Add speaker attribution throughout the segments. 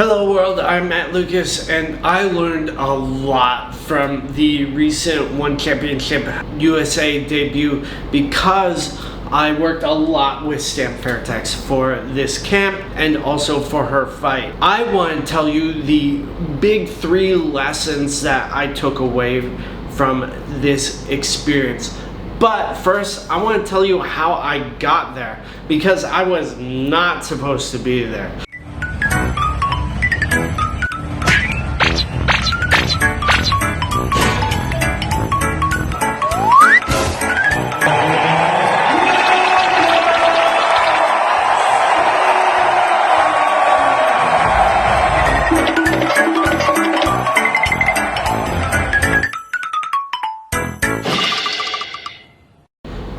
Speaker 1: Hello world, I'm Matt Lucas and I learned a lot from the recent One Championship USA debut because I worked a lot with Fairtex for this camp and also for her fight. I want to tell you the big 3 lessons that I took away from this experience. But first, I want to tell you how I got there because I was not supposed to be there.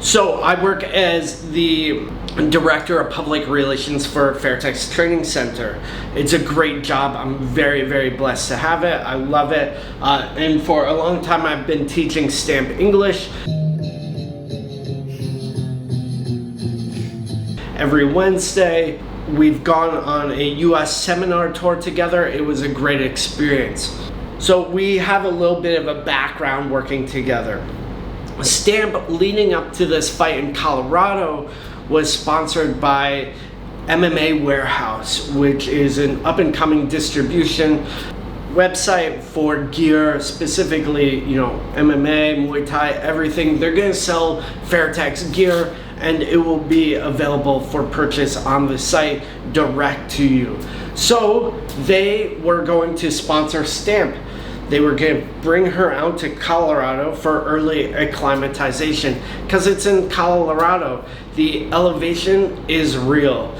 Speaker 1: So I work as the Director of Public Relations for Fairtex Training Center. It's a great job. I'm very, very blessed to have it. I love it. And for a long time I've been teaching Stamp English. Every Wednesday, we've gone on a US seminar tour together. It was a great experience. So we have a little bit of a background working together. Stamp leading up to this fight in Colorado was sponsored by MMA Warehouse, which is an up-and-coming distribution website for gear, specifically, MMA, Muay Thai, everything. They're going to sell Fairtex gear and it will be available for purchase on the site direct to you. So they were going to sponsor Stamp. They were going to bring her out to Colorado for early acclimatization because it's in Colorado. The elevation is real.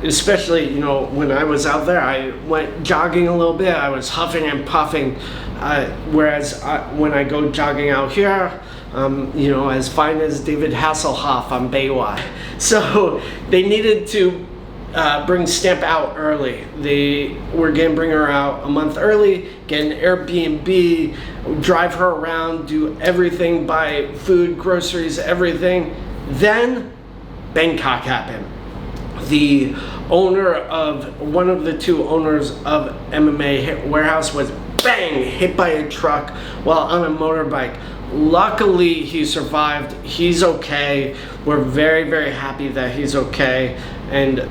Speaker 1: Especially, when I was out there, I went jogging a little bit. I was huffing and puffing. Whereas when I go jogging out here, as fine as David Hasselhoff on Baywatch. So they needed to bring Stamp out early. They were going to bring her out a month early, get an Airbnb, drive her around, do everything, buy food, groceries, everything. Then Bangkok happened. The owner of, one of the 2 owners of MMA Warehouse was bang, hit by a truck while on a motorbike. Luckily, he survived. He's okay. We're very, very happy that he's okay. And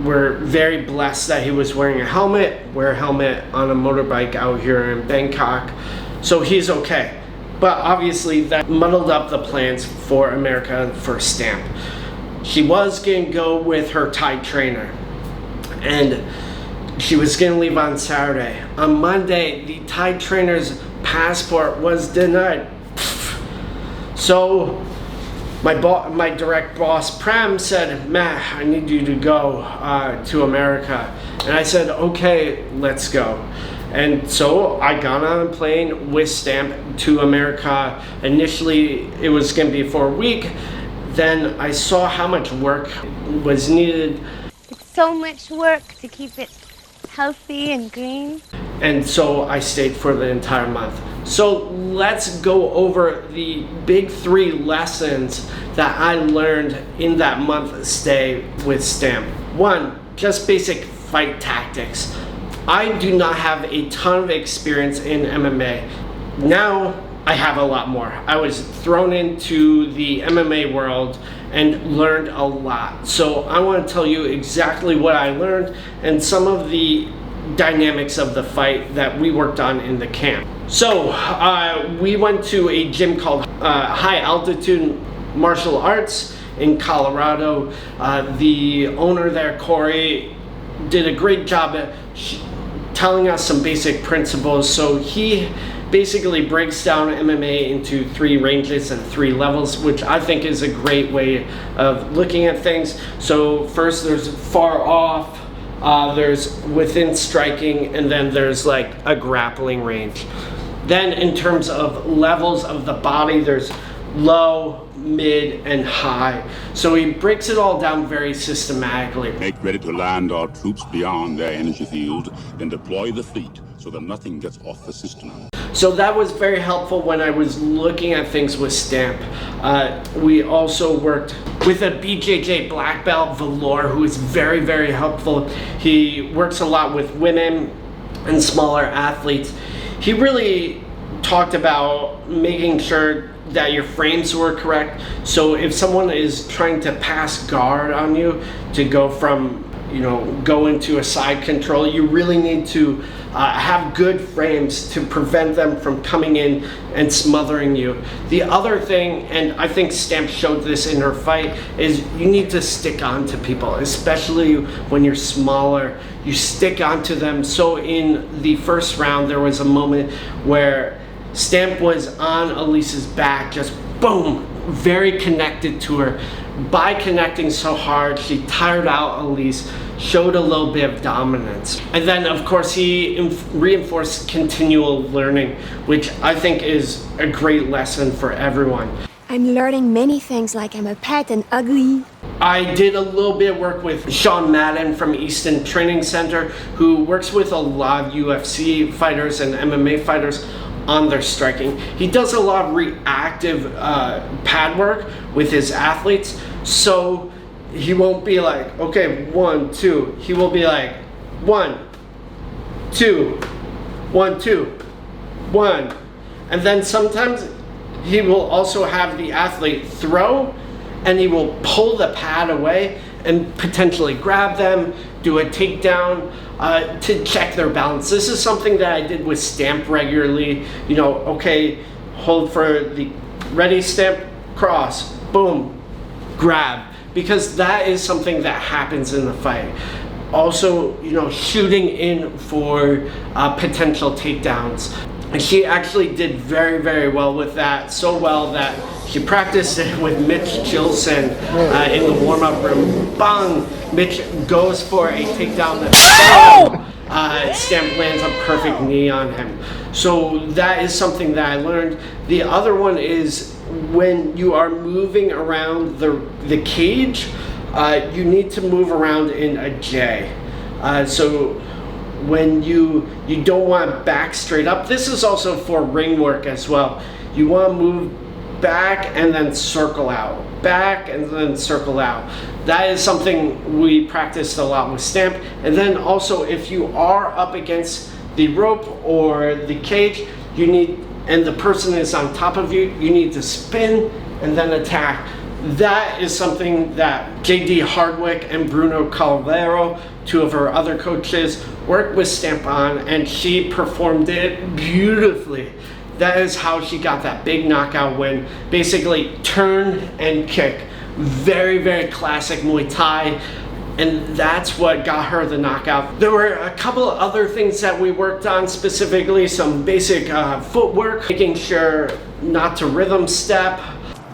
Speaker 1: we're very blessed that he was wearing a helmet. Wear a helmet on a motorbike out here in Bangkok. So he's okay. But obviously that muddled up the plans for America for Stamp. She was going to go with her Thai trainer. And she was going to leave on Saturday. On Monday, the Thai trainer's passport was denied. So my direct boss, Prem, said, Matt, I need you to go to America. And I said, okay, let's go. And so I got on a plane with Stamp to America. Initially, it was going to be for a week. Then I saw how much work was needed.
Speaker 2: It's so much work to keep it healthy and green.
Speaker 1: And so I stayed for the entire month. So let's go over the big 3 lessons that I learned in that month stay with Stamp. 1, just basic fight tactics. I do not have a ton of experience in MMA. Now I have a lot more. I was thrown into the MMA world and learned a lot. So I want to tell you exactly what I learned and some of the dynamics of the fight that we worked on in the camp. So we went to a gym called High Altitude Martial Arts in Colorado. The owner there, Corey, did a great job at telling us some basic principles. So he basically breaks down MMA into 3 ranges and 3 levels, which I think is a great way of looking at things. So first there's far off, there's within striking, and then there's like a grappling range. Then in terms of levels of the body, there's low, mid, and high. So he breaks it all down very systematically.
Speaker 3: Make ready to land our troops beyond their energy field, then deploy the fleet so that nothing gets off the system.
Speaker 1: So that was very helpful when I was looking at things with Stamp. We also worked with a BJJ black belt, Valor, who is very, very helpful. He works a lot with women and smaller athletes. He really talked about making sure that your frames were correct. So if someone is trying to pass guard on you to go from, go into a side control, you really need to have good frames to prevent them from coming in and smothering you. The other thing, and I think Stamp showed this in her fight, is you need to stick on to people, especially when you're smaller. You stick onto them. So in the first round, there was a moment where Stamp was on Alyse's back, just boom, very connected to her. By connecting so hard, she tired out Alyse, showed a little bit of dominance. And then, of course, he reinforced continual learning, which I think is a great lesson for everyone.
Speaker 3: I'm learning many things, like I'm a pet and ugly.
Speaker 1: I did a little bit of work with Sean Madden from Easton Training Center, who works with a lot of UFC fighters and MMA fighters on their striking. He does a lot of reactive pad work with his athletes, so he won't be like, okay, 1, 2. He will be like 1, 2, 1, 2, 1. And then sometimes he will also have the athlete throw, and he will pull the pad away and potentially grab them, do a takedown to check their balance. This is something that I did with Stamp regularly. Okay, hold for the ready, Stamp, cross, boom, grab. Because that is something that happens in the fight. Also, shooting in for potential takedowns. And she actually did very, very well with that. So well that she practiced it with Mitch Chilson in the warm-up room. Bang! Mitch goes for a takedown. Stamp lands a perfect knee on him. So that is something that I learned. The other one is when you are moving around the cage, you need to move around in a J. So when you don't want to back straight up, this is also for ring work as well. You want to move back and then circle out, back and then circle out. That is something we practiced a lot with Stamp. And then also, if you are up against the rope or the cage, and the person is on top of you, you need to spin and then attack. That is something that J.D. Hardwick and Bruno Calvero, two of her other coaches, worked with Stamp on, and she performed it beautifully. That is how she got that big knockout win. Basically, turn and kick. Very, very classic Muay Thai. And that's what got her the knockout. There were a couple of other things that we worked on, specifically some basic footwork, making sure not to rhythm step.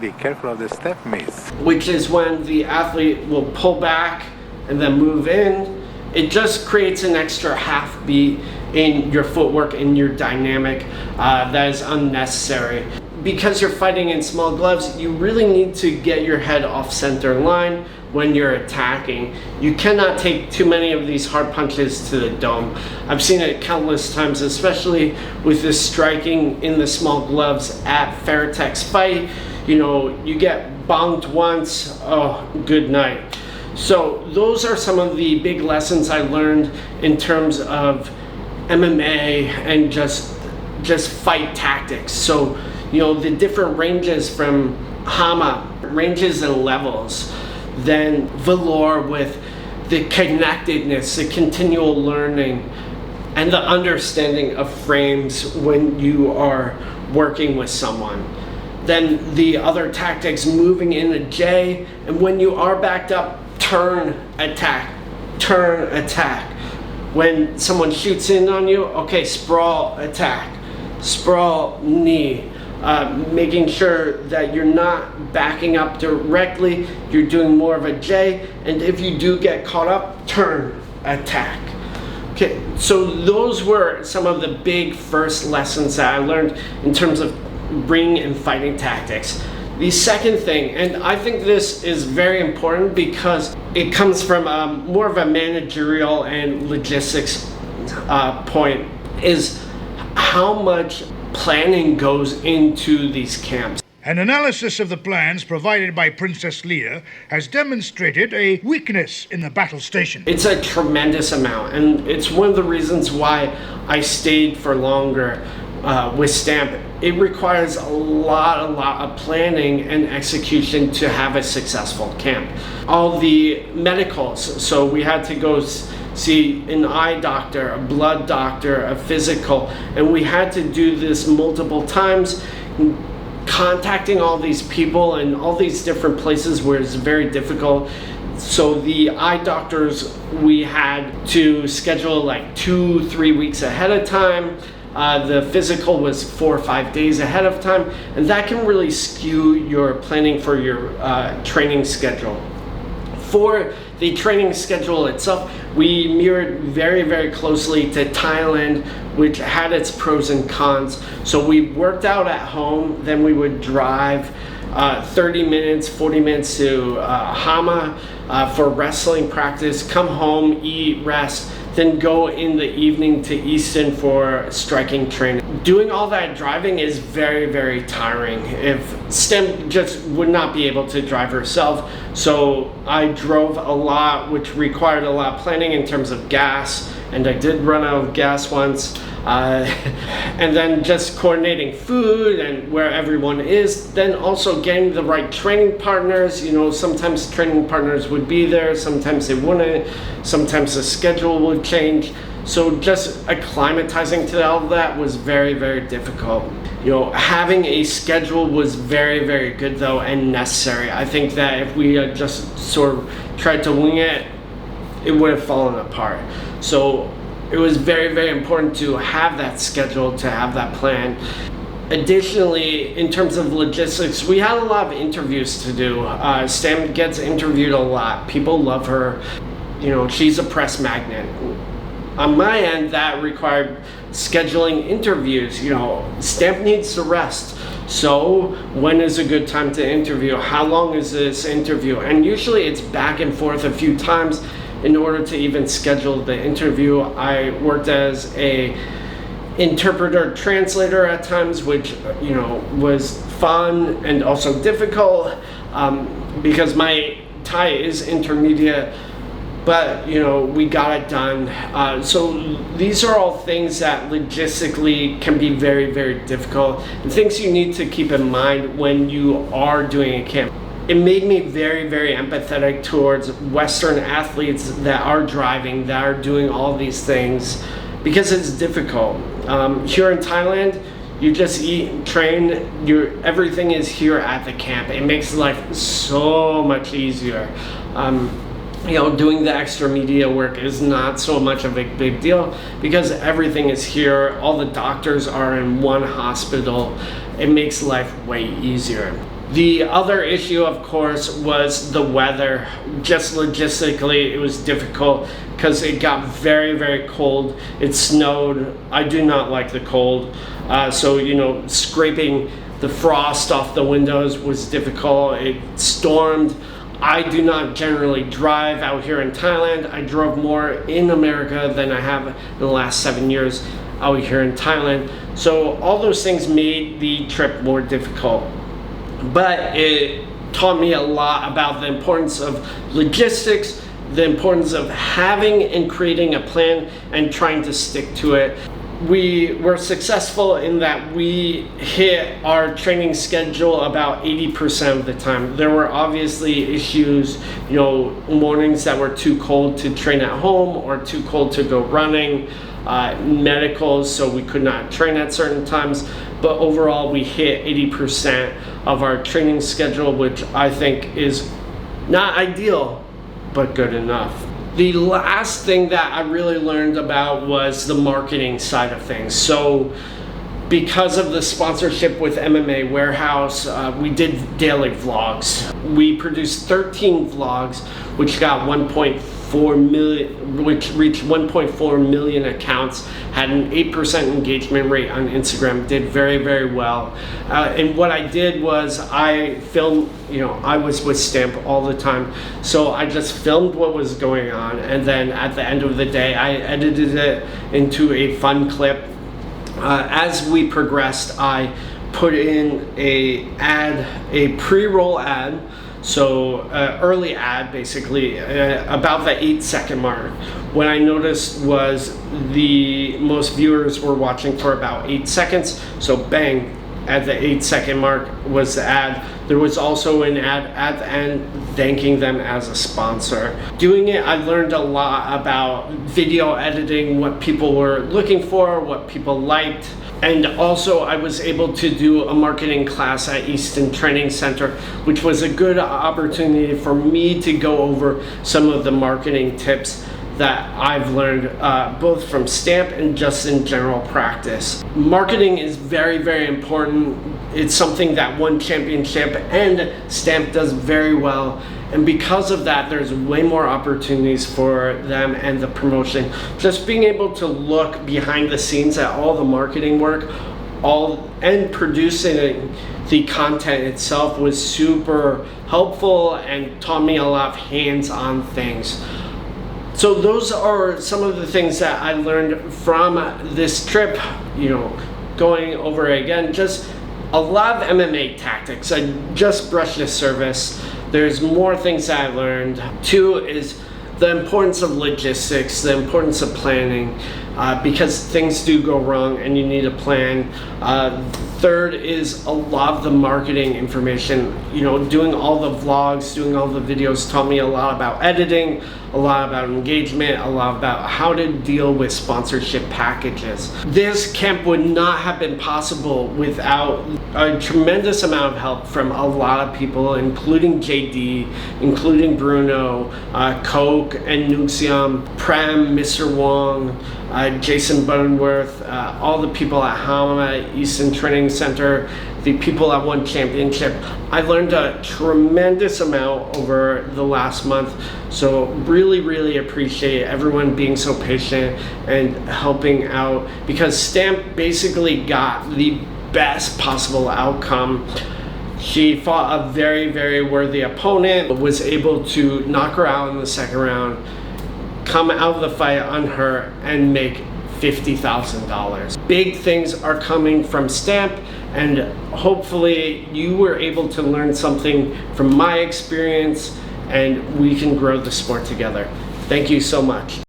Speaker 4: Be careful of the step miss.
Speaker 1: Which is when the athlete will pull back and then move in. It just creates an extra half beat in your footwork, in your dynamic, that is unnecessary. Because you're fighting in small gloves, you really need to get your head off center line when you're attacking. You cannot take too many of these hard punches to the dome. I've seen it countless times, especially with this striking in the small gloves at Fairtex fight. You get bonked once, oh, good night. So those are some of the big lessons I learned in terms of MMA and just fight tactics. So, the different ranges from Hama, ranges and levels. Then Valor with the connectedness, the continual learning, and the understanding of frames when you are working with someone. Then the other tactics, moving in a J, and when you are backed up, turn, attack, turn, attack. When someone shoots in on you, okay, sprawl, attack, sprawl, knee. Making sure that you're not backing up directly, you're doing more of a J, and if you do get caught up, turn, attack. Okay, so those were some of the big first lessons that I learned in terms of ring and fighting tactics. The second thing, and I think this is very important because it comes from more of a managerial and logistics point, is how much planning goes into these camps.
Speaker 5: An analysis of the plans provided by Princess Leia has demonstrated a weakness in the battle station.
Speaker 1: It's a tremendous amount, and it's one of the reasons why I stayed for longer with STAMP. It requires a lot of planning and execution to have a successful camp. All the medicals, so we had to go see an eye doctor, a blood doctor, a physical, and we had to do this multiple times, contacting all these people and all these different places where it's very difficult. So the eye doctors, we had to schedule like 2-3 weeks ahead of time. The physical was 4 or 5 days ahead of time, and that can really skew your planning for your training schedule. For the training schedule itself, we mirrored very closely to Thailand, which had its pros and cons. So we worked out at home, then we would drive 30 minutes, 40 minutes to Hama for wrestling practice, come home, eat, rest, then go in the evening to Easton for striking training. Doing all that driving is very tiring. If Stem just would not be able to drive herself, so I drove a lot, which required a lot of planning in terms of gas, and I did run out of gas once. And then just coordinating food and where everyone is, then also getting the right training partners. You know, sometimes training partners would be there, sometimes they wouldn't, sometimes the schedule would change. So just acclimatizing to all that was very difficult. You know, having a schedule was very good though, and necessary. I think that if we had just sort of tried to wing it, it would have fallen apart. So it was very important to have that schedule, to have that plan. Additionally, in terms of logistics, we had a lot of interviews to do. Stam gets interviewed a lot. People love her. You know, she's a press magnet. On my end, that required scheduling interviews. You know, Stamp needs to rest. So when is a good time to interview? How long is this interview? And usually it's back and forth a few times in order to even schedule the interview. I worked as a interpreter translator at times, which, you know, was fun and also difficult because my Thai is intermediate, but you know, we got it done. So these are all things that logistically can be very difficult, and things you need to keep in mind when you are doing a camp. It made me very empathetic towards Western athletes that are driving, that are doing all these things, because it's difficult. Here in Thailand, you just eat and train, everything is here at the camp. It makes life so much easier. You know, doing the extra media work is not so much of a big deal because everything is here. All the doctors are in one hospital. It makes life way easier. The other issue, of course, was the weather. Just logistically, it was difficult because it got very cold. It snowed. I do not like the cold. So, you know, scraping the frost off the windows was difficult. It stormed. I do not generally drive out here in Thailand. I drove more in America than I have in the last 7 years out here in Thailand. So all those things made the trip more difficult. But it taught me a lot about the importance of logistics, the importance of having and creating a plan and trying to stick to it. We were successful in that we hit our training schedule about 80% of the time. There were obviously issues, you know, mornings that were too cold to train at home or too cold to go running, medicals, so we could not train at certain times. But overall, we hit 80% of our training schedule, which I think is not ideal, but good enough. The last thing that I really learned about was the marketing side of things. So because of the sponsorship with MMA Warehouse, we did daily vlogs. We produced 13 vlogs, which got 1.4 million, which reached 1.4 million accounts, had an 8% engagement rate on Instagram, did very well. And what I did was I filmed, you know, I was with Stamp all the time, so I just filmed what was going on, and then at the end of the day, I edited it into a fun clip As we progressed, I put in a pre-roll ad, so early ad basically, about the 8-second mark. What I noticed was the most viewers were watching for about 8 seconds, so bang, at the 8-second mark was the ad. There was also an ad at the end thanking them as a sponsor. Doing it, I learned a lot about video editing, what people were looking for, what people liked. And also I was able to do a marketing class at Easton Training Center, which was a good opportunity for me to go over some of the marketing tips that I've learned both from Stamp and just in general practice. Marketing is very, very important. It's something that One Championship and Stamp does very well. And because of that, there's way more opportunities for them and the promotion. Just being able to look behind the scenes at all the marketing work, and producing the content itself was super helpful and taught me a lot of hands-on things. So those are some of the things that I learned from this trip, going over it again. Just a lot of MMA tactics. I just brushed the surface. There's more things that I learned. 2 is the importance of logistics, the importance of planning, because things do go wrong and you need a plan. 3rd is a lot of the marketing information. Doing all the vlogs, doing all the videos taught me a lot about editing, a lot about engagement, a lot about how to deal with sponsorship packages. This camp would not have been possible without a tremendous amount of help from a lot of people, including JD, including Bruno, Coke and Nuxium, Prem, Mr. Wong, Jason Buttonworth, all the people at Hama, Easton Training Center, the people at One Championship. I learned a tremendous amount over the last month, so really, really appreciate everyone being so patient and helping out, because Stamp basically got the best possible outcome. She fought a very, very worthy opponent, but was able to knock her out in the 2nd round, come out of the fight unhurt, and make $50,000. Big things are coming from Stamp, and hopefully you were able to learn something from my experience and we can grow the sport together. Thank you so much.